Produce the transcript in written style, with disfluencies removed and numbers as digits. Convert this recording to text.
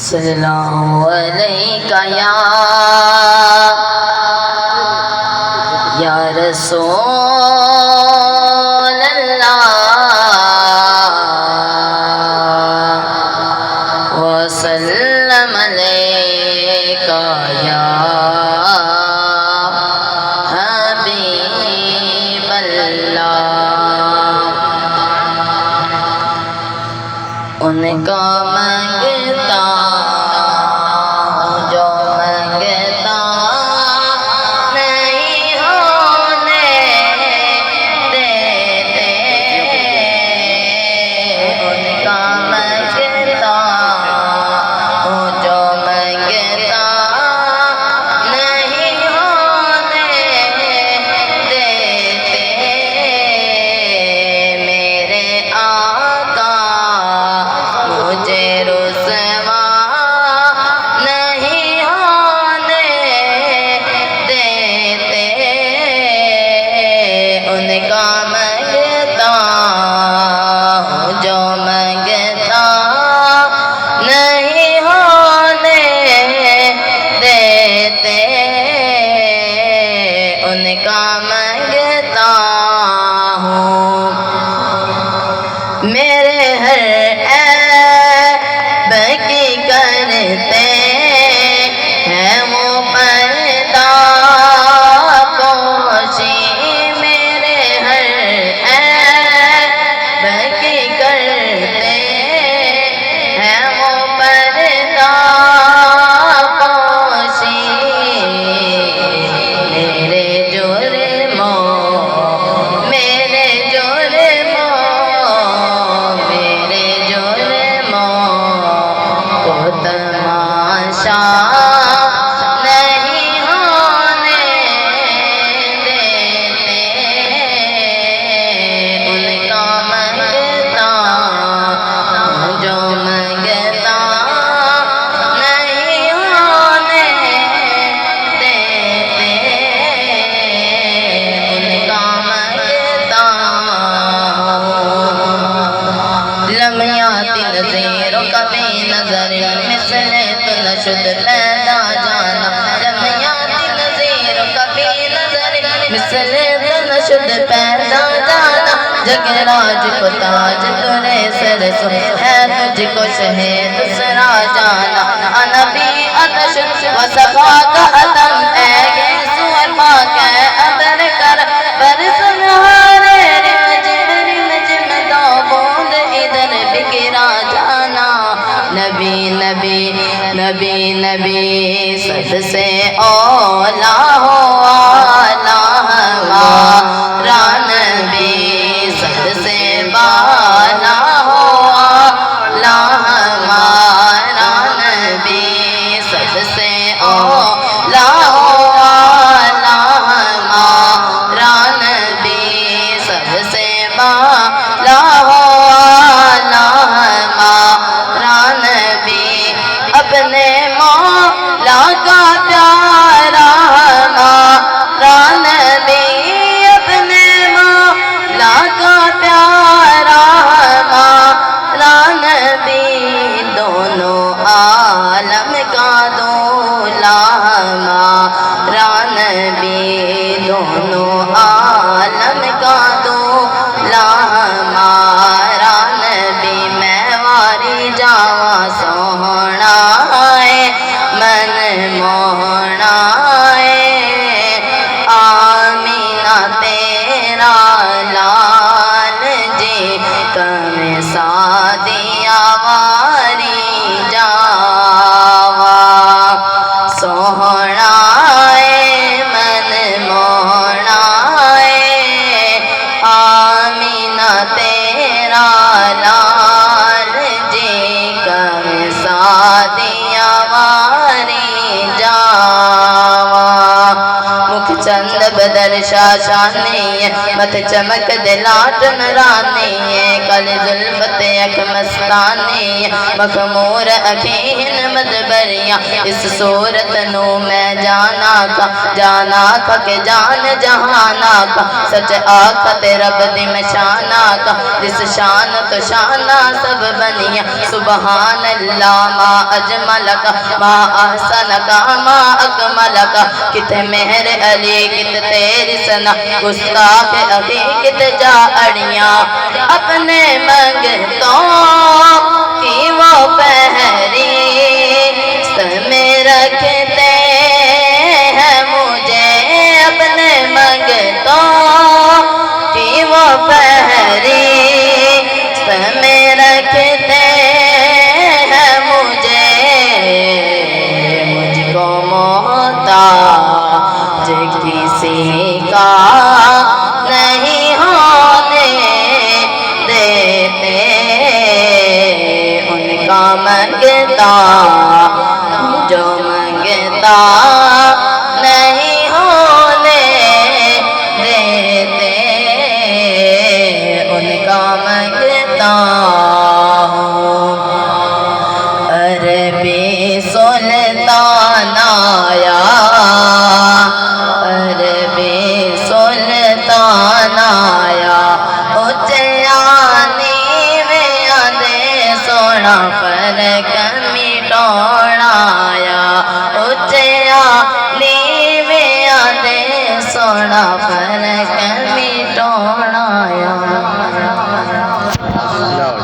السلام علیکہ یا رسول اللہ وسلم علیکہ یا حبیب اللہ۔ ان کا منگتا جو منگتا نہیں ہونے دیتے، ان کا منگتا جو منگتا نہیں ہونے دیتے، میرے آقا مجھے رسوا نہیں ہونے دیتے، ان کا منگتا جو منگتا نہیں ہونے دیتے، ان کا منگتا ہوں میرے ہر عیب کی کرتے ہیں وہ پردہ پوشی، میرے ہر عیب کی کرتے ہیں وہ پردہ پوشی، میرے جرموں کو تماشا نہیں ہونے دیتے، ان کا منگتا جو منگتا نہیں ہونے دیتے، ان کا منگتا لمحات نظیروں کبھی نظر مثل تو نشد پیدا جانا، لمحات نظیروں کبھی نظر مثل تو نشد پیدا جانا، جگ راج کو تاج ترے سر سو ہے تجھ کو شہ دوسرا جانا، نبی عطش و صفا کا عدم اے گیسو پاک ہے ادر کر برس نہارے رمجم دو بوند ادھر بگرا جانا، نبی نبی نبی نبی سب سے اولا ہو آلہ ہمارا نبی، سب سے بالا ہو آلہ ہمارا نبی، سب سے اولا ہو آلہ ہمارا نبی، سب سے بالا ہو آلہ ہمارا نبی، اپنے مولا کا پیارا ہمارا نبی، اپنے مولا کا پیارا ہمارا نبی، دونوں عالم کا دولا ہمارا نبی، دونوں عالم کا دولا ہمارا نبی، میں واری جاواں سوہنا ہے من موہنا ہے، آمینہ تیرا لال جی کم سادیا واری جاوا، سوہنا ہے من موہنا ہے، آمینہ تیرا لال جی کم سادیا واری جاوا، مکھ چند بدر شاشانی ہے، مت چمک دلاٹ نرانی ہے، کل زلفت یک مستانی مخمور اکھین مدبریاں اس صورت نو میں جانا کا کہ جان جہانا کا سچ آقا تے رب دی مشانا کا جس شان تو شانہ سب بنیاں سبحان اللہ ما اجمل کا ما احسن کا ما اکمل کا کت مہر علی کت تیری سنا گستاخ اخی کت جا اڑیاں اپنے منگتوں کی وہ پہری سمیں رکھتے ہیں مجھے اپنے منگتوں کی وہ پہری سمیں رکھتے ہیں مجھے مجھ کو محتاج کسی کا نہیں ہونے دیتے ان کا منگتا جو منگتا نہیں ہونے دیتے ان کا منگتا ہوں عربی سلطان آیا عربی سلطان آیا اچیانی میں آدھے سونا فرق مٹوڑا آیا اچیانی میں آدھے سونا فرق